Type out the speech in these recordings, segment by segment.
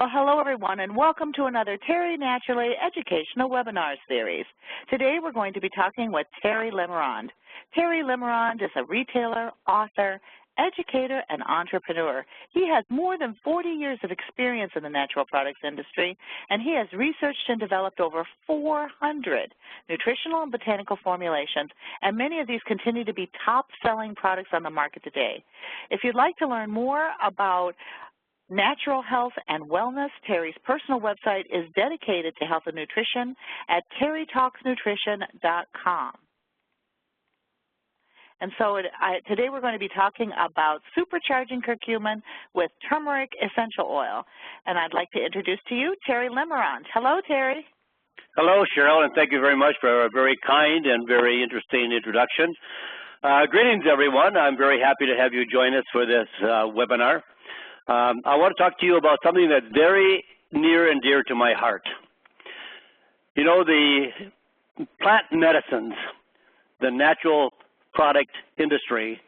Well, hello everyone, and welcome to another Terry Naturally Educational Webinar Series. Today we're going to be talking with Terry Lemerond. Terry Lemerond is a retailer, author, educator, and entrepreneur. He has more than 40 years of experience in the natural products industry, and he has researched and developed over 400 nutritional and botanical formulations, and many of these continue to be top-selling products on the market today. If you'd like to learn more about natural health and wellness, Terry's personal website is dedicated to health and nutrition at terrytalksnutrition.com. And so today we're going to be talking about supercharging curcumin with turmeric essential oil. And I'd like to introduce to you Terry Lemerond. Hello, Terry. Hello, Cheryl, and thank you very much for a very kind and very interesting introduction. Greetings, everyone. I'm very happy to have you join us for this webinar. I want to talk to you about something that's very near and dear to my heart. You know, the plant medicines, the natural product industry,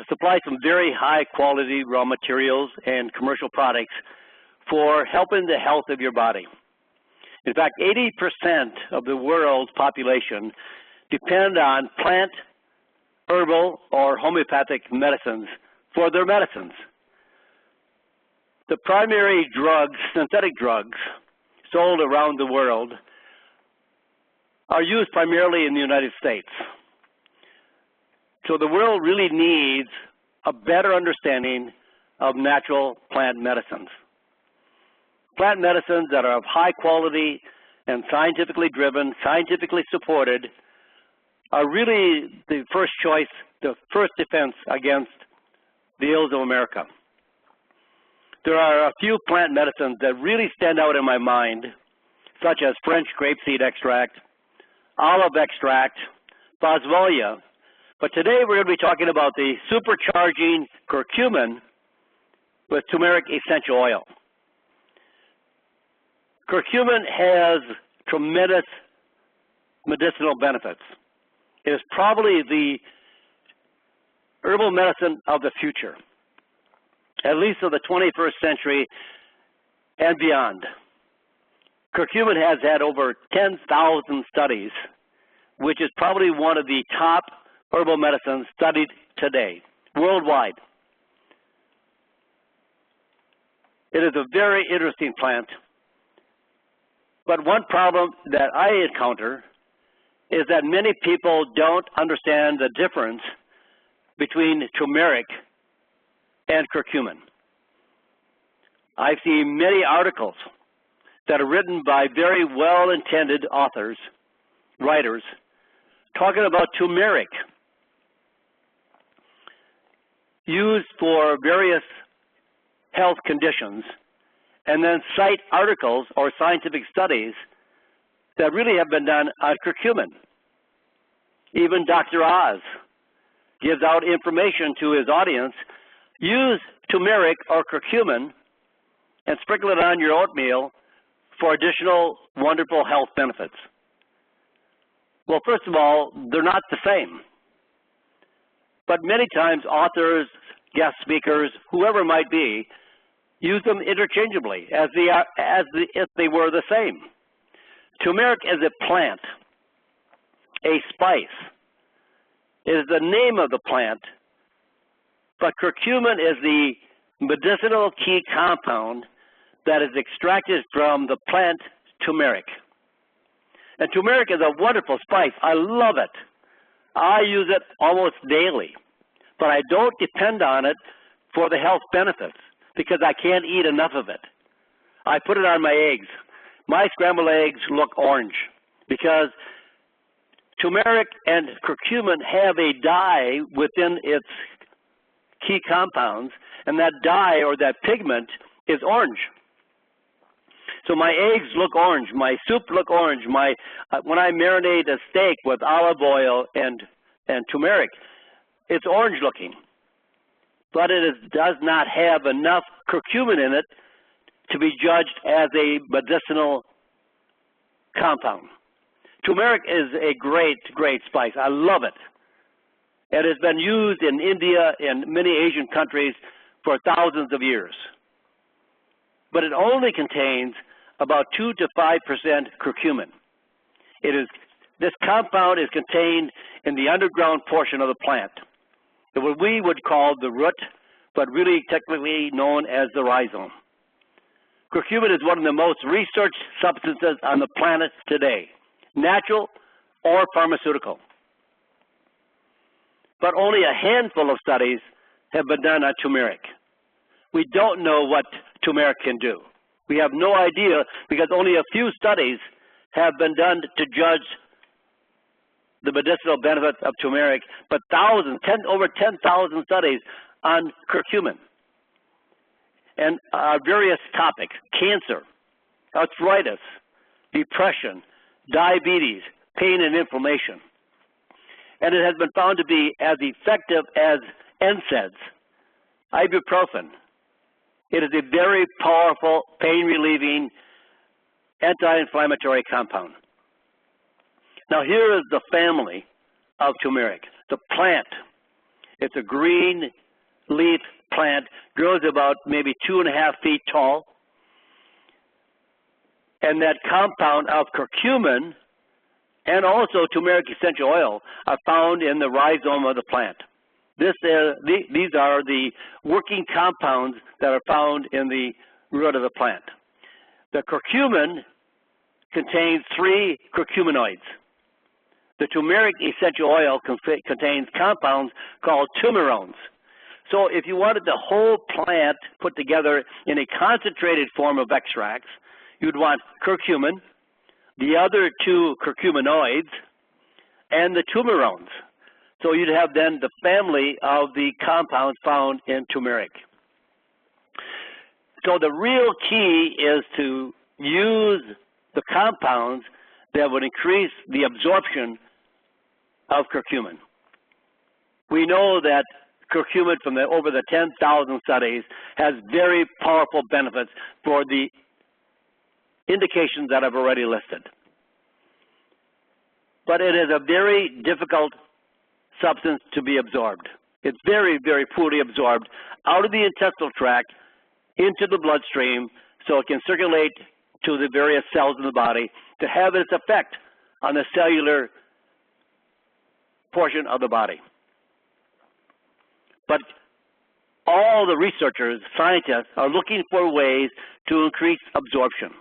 supplies some very high quality raw materials and commercial products for helping the health of your body. In fact, 80% of the world's population depend on plant, herbal, or homeopathic medicines for their medicines. The primary drugs, synthetic drugs, sold around the world are used primarily in the United States. So the world really needs a better understanding of natural plant medicines. Plant medicines that are of high quality and scientifically driven, scientifically supported, are really the first choice, the first defense against the ills of America. There are a few plant medicines that really stand out in my mind, such as French grapeseed extract, olive extract, boswellia. But today we're going to be talking about the supercharging curcumin with turmeric essential oil. Curcumin has tremendous medicinal benefits. It is probably the herbal medicine of the future, at least of the 21st century and beyond. Curcumin has had over 10,000 studies, which is probably one of the top herbal medicines studied today, worldwide. It is a very interesting plant, but one problem that I encounter is that many people don't understand the difference between turmeric and curcumin. I've seen many articles that are written by very well-intended authors, writers, talking about turmeric used for various health conditions, and then cite articles or scientific studies that really have been done on curcumin. Even Dr. Oz gives out information to his audience: use turmeric or curcumin and sprinkle it on your oatmeal for additional wonderful health benefits. Well, first of all, they're not the same. But many times authors, guest speakers, whoever it might be, use them interchangeably as if they were the same. Turmeric is a plant, a spice. It is the name of the plant, but curcumin is the medicinal key compound that is extracted from the plant turmeric. And turmeric is a wonderful spice. I love it. I use it almost daily, but I don't depend on it for the health benefits because I can't eat enough of it. I put it on my eggs. My scrambled eggs look orange because turmeric and curcumin have a dye within its key compounds, and that dye or that pigment is orange. So my eggs look orange, my soup look orange, when I marinate a steak with olive oil and turmeric, it's orange looking. But it does not have enough curcumin in it to be judged as a medicinal compound. Turmeric is a great, great spice. I love it. It has been used in India and many Asian countries for thousands of years. but it only contains about 2 to 5% curcumin. This compound is contained in the underground portion of the plant, what we would call the root, but really technically known as the rhizome. Curcumin is one of the most researched substances on the planet today, natural or pharmaceutical. But only a handful of studies have been done on turmeric. We don't know what turmeric can do. We have no idea because only a few studies have been done to judge the medicinal benefits of turmeric, but over 10,000 studies on curcumin. And various topics: cancer, arthritis, depression, diabetes, pain and inflammation. And it has been found to be as effective as NSAIDs, ibuprofen. It is a very powerful, pain-relieving, anti-inflammatory compound. Now here is the family of turmeric, the plant. It's a green leaf plant, grows about maybe 2.5 feet tall. And that compound of curcumin and also turmeric essential oil are found in the rhizome of the plant. These are the working compounds that are found in the root of the plant. The curcumin contains 3 curcuminoids. The turmeric essential oil contains compounds called turmerones. So if you wanted the whole plant put together in a concentrated form of extracts, you'd want curcumin, the other 2 curcuminoids, and the turmerones. So you'd have then the family of the compounds found in turmeric. So the real key is to use the compounds that would increase the absorption of curcumin. We know that curcumin from over the 10,000 studies has very powerful benefits for the indications that I've already listed. But it is a very difficult substance to be absorbed. It's very, very poorly absorbed out of the intestinal tract into the bloodstream so it can circulate to the various cells in the body to have its effect on the cellular portion of the body. But all the researchers, scientists, are looking for ways to increase absorption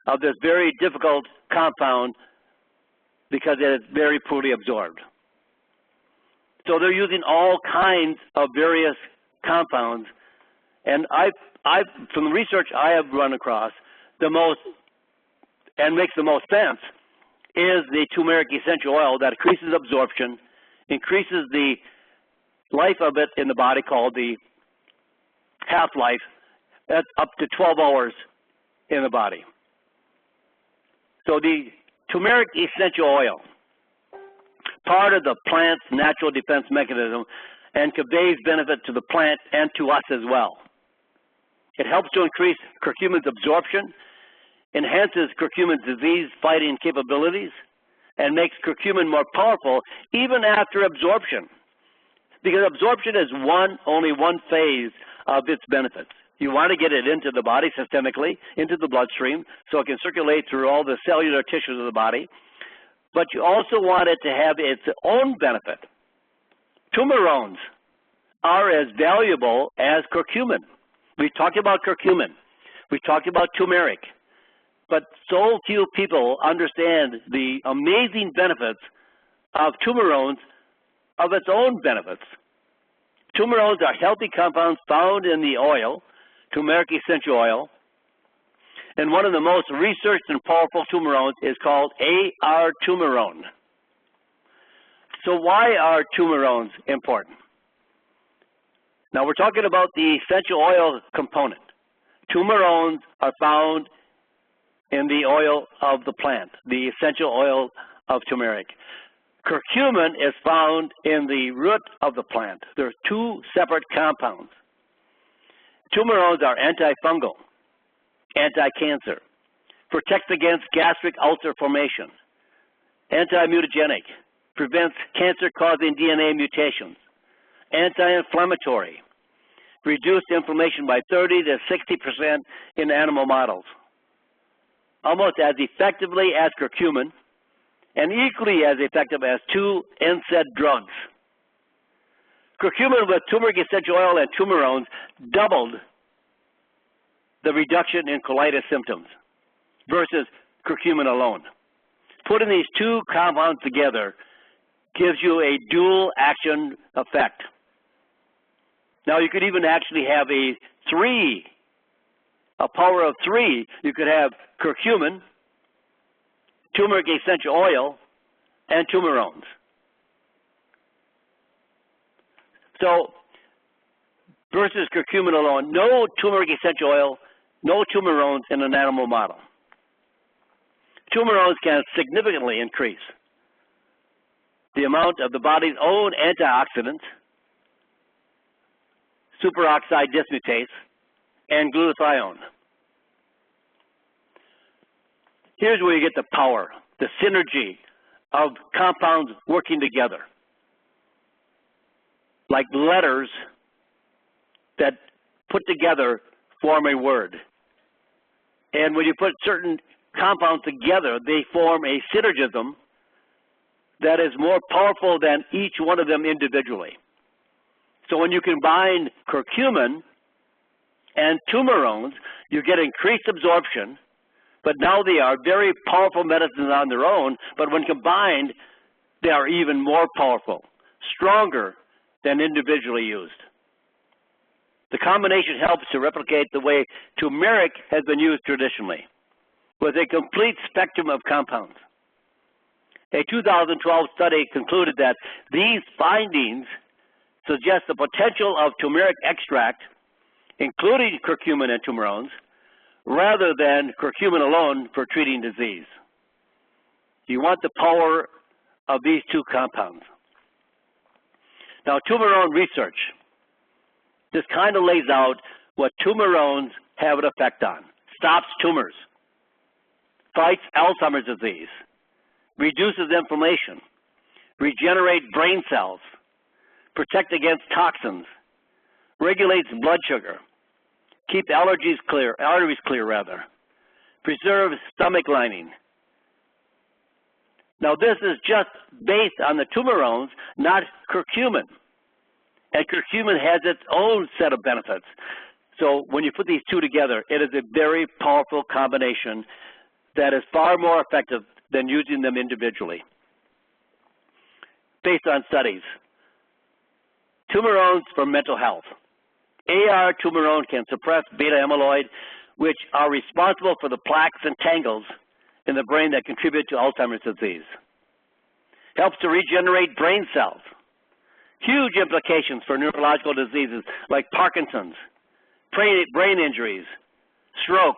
of this very difficult compound because it is very poorly absorbed. So they're using all kinds of various compounds, and from the research I have run across, the most, and makes the most sense, is the turmeric essential oil that increases absorption, increases the life of it in the body, called the half-life, that's up to 12 hours in the body. So the turmeric essential oil, part of the plant's natural defense mechanism, and conveys benefit to the plant and to us as well. It helps to increase curcumin's absorption, enhances curcumin's disease-fighting capabilities, and makes curcumin more powerful even after absorption. Because absorption is only one phase of its benefits. You want to get it into the body systemically, into the bloodstream, so it can circulate through all the cellular tissues of the body. But you also want it to have its own benefit. Turmerones are as valuable as curcumin. We talked about curcumin. We talked about turmeric. But so few people understand the amazing benefits of turmerones, of its own benefits. Turmerones are healthy compounds found in the oil, turmeric essential oil, and one of the most researched and powerful turmerones is called ar-turmerone. So why are turmerones important? Now we're talking about the essential oil component. Turmerones are found in the oil of the plant, the essential oil of turmeric. Curcumin is found in the root of the plant. There are 2 separate compounds. Turmerones are antifungal, anti-cancer, protects against gastric ulcer formation, anti-mutagenic, prevents cancer-causing DNA mutations, anti-inflammatory, reduced inflammation by 30 to 60% in animal models, almost as effectively as curcumin and equally as effective as 2 NSAID drugs. Curcumin with turmeric essential oil and turmerones doubled the reduction in colitis symptoms versus curcumin alone. Putting these two compounds together gives you a dual action effect. Now you could even actually have a power of 3. You could have curcumin, turmeric essential oil, and turmerones. So versus curcumin alone, no turmeric essential oil, no turmerones in an animal model. Turmerones can significantly increase the amount of the body's own antioxidants, superoxide dismutase, and glutathione. Here's where you get the power, the synergy of compounds working together, like letters that put together form a word. And when you put certain compounds together, they form a synergism that is more powerful than each one of them individually. So when you combine curcumin and turmerones, you get increased absorption, but now they are very powerful medicines on their own, but when combined, they are even more powerful, stronger than individually used. The combination helps to replicate the way turmeric has been used traditionally, with a complete spectrum of compounds. A 2012 study concluded that these findings suggest the potential of turmeric extract, including curcumin and turmerones, rather than curcumin alone for treating disease. You want the power of these two compounds. Now, Turmerones Research. This kind of lays out what turmerones have an effect on. Stops tumors, fights Alzheimer's disease, reduces inflammation, regenerates brain cells, protect against toxins, regulates blood sugar, keep arteries clear, preserves stomach lining. Now this is just based on the turmerones, not curcumin. And curcumin has its own set of benefits. So when you put these two together, it is a very powerful combination that is far more effective than using them individually. Based on studies, turmerones for mental health. Ar-turmerone can suppress beta-amyloid, which are responsible for the plaques and tangles in the brain that contribute to Alzheimer's disease. Helps to regenerate brain cells. Huge implications for neurological diseases like Parkinson's, brain injuries, stroke.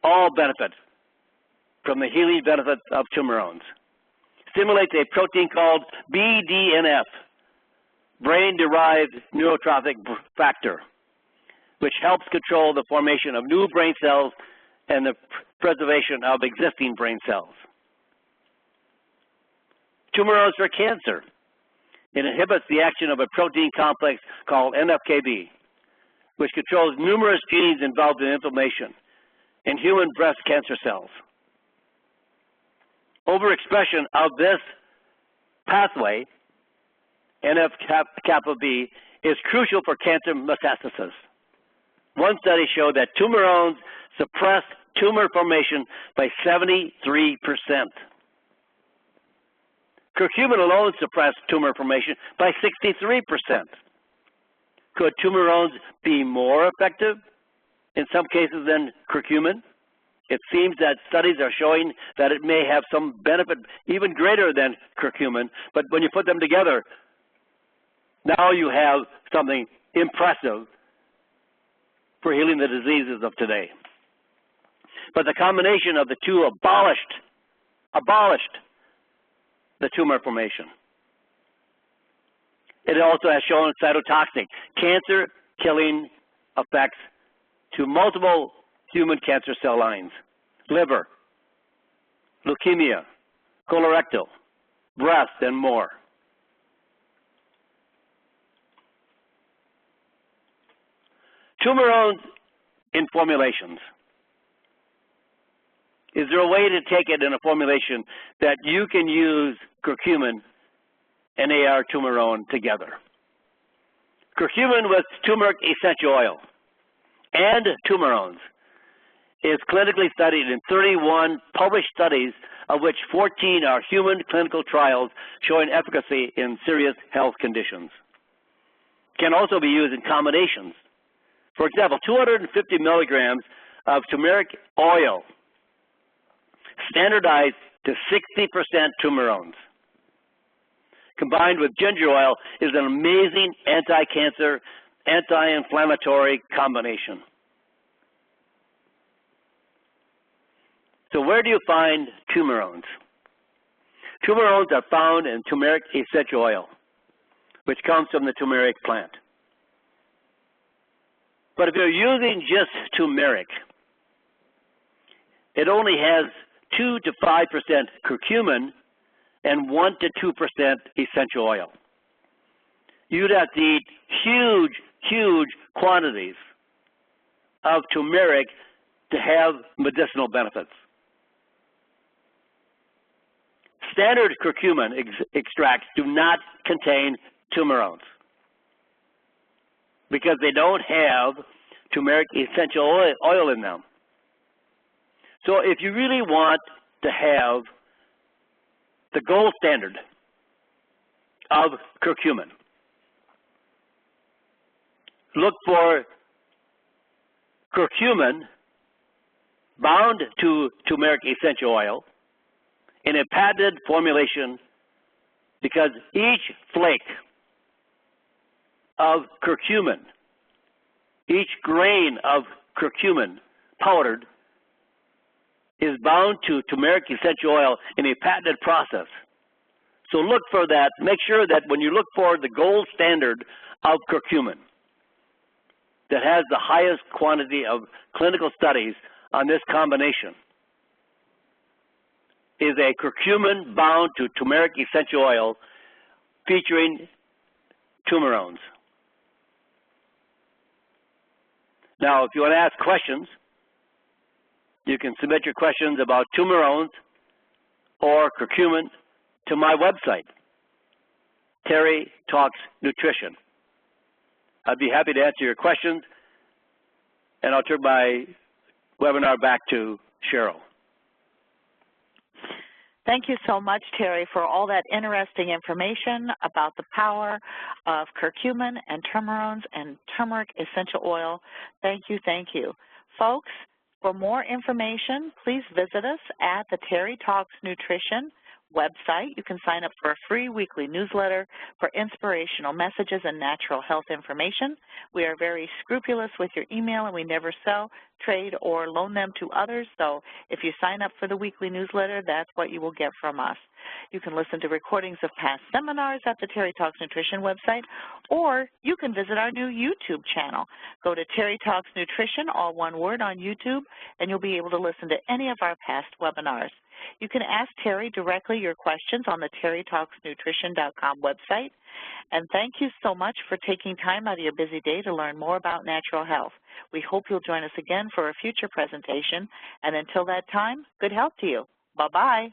All benefit from the healing benefits of turmerones. Stimulates a protein called BDNF, brain-derived neurotrophic factor, which helps control the formation of new brain cells and the preservation of existing brain cells. Turmerones for cancer. It inhibits the action of a protein complex called NFKB, which controls numerous genes involved in inflammation in human breast cancer cells. Overexpression of this pathway, NF-kappa B, is crucial for cancer metastasis. One study showed that turmerones suppressed tumor formation by 73%. Curcumin alone suppressed tumor formation by 63%. Could turmerones be more effective in some cases than curcumin? It seems that studies are showing that it may have some benefit even greater than curcumin, but when you put them together, now you have something impressive for healing the diseases of today. But the combination of the two abolished the tumor formation. It also has shown cytotoxic, cancer-killing effects to multiple human cancer cell lines, liver, leukemia, colorectal, breast, and more. Turmerones in formulations. Is there a way to take it in a formulation that you can use curcumin and ar-turmerone together? Curcumin with turmeric essential oil and turmerones is clinically studied in 31 published studies, of which 14 are human clinical trials showing efficacy in serious health conditions. Can also be used in combinations. For example, 250 milligrams of turmeric oil standardized to 60% turmerones, combined with ginger oil, is an amazing anti-cancer, anti-inflammatory combination. So where do you find turmerones? Turmerones are found in turmeric essential oil, which comes from the turmeric plant. But if you're using just turmeric, it only has 2 to 5% curcumin and 1 to 2% essential oil. You'd have to eat huge, huge quantities of turmeric to have medicinal benefits. Standard curcumin extracts do not contain turmerones because they don't have turmeric essential oil in them. So if you really want to have the gold standard of curcumin, look for curcumin bound to turmeric essential oil in a patented formulation, because each flake of curcumin, each grain of curcumin powdered, is bound to turmeric essential oil in a patented process. So look for that. Make sure that when you look for the gold standard of curcumin that has the highest quantity of clinical studies on this combination is a curcumin bound to turmeric essential oil featuring turmerones. Now, if you want to ask questions, you can submit your questions about turmerones or curcumin to my website, Terry Talks Nutrition. I'd be happy to answer your questions, and I'll turn my webinar back to Cheryl. Thank you so much, Terry, for all that interesting information about the power of curcumin and turmerones and turmeric essential oil. Thank you, thank you. Folks, for more information, please visit us at the Terry Talks Nutrition website. You can sign up for a free weekly newsletter for inspirational messages and natural health information. We are very scrupulous with your email, and we never sell, trade, or loan them to others. So if you sign up for the weekly newsletter, that's what you will get from us. You can listen to recordings of past seminars at the Terry Talks Nutrition website, or you can visit our new YouTube channel. Go to Terry Talks Nutrition, all one word, on YouTube, and you'll be able to listen to any of our past webinars. You can ask Terry directly your questions on the terrytalksnutrition.com website. And thank you so much for taking time out of your busy day to learn more about natural health. We hope you'll join us again for a future presentation. And until that time, good health to you. Bye-bye.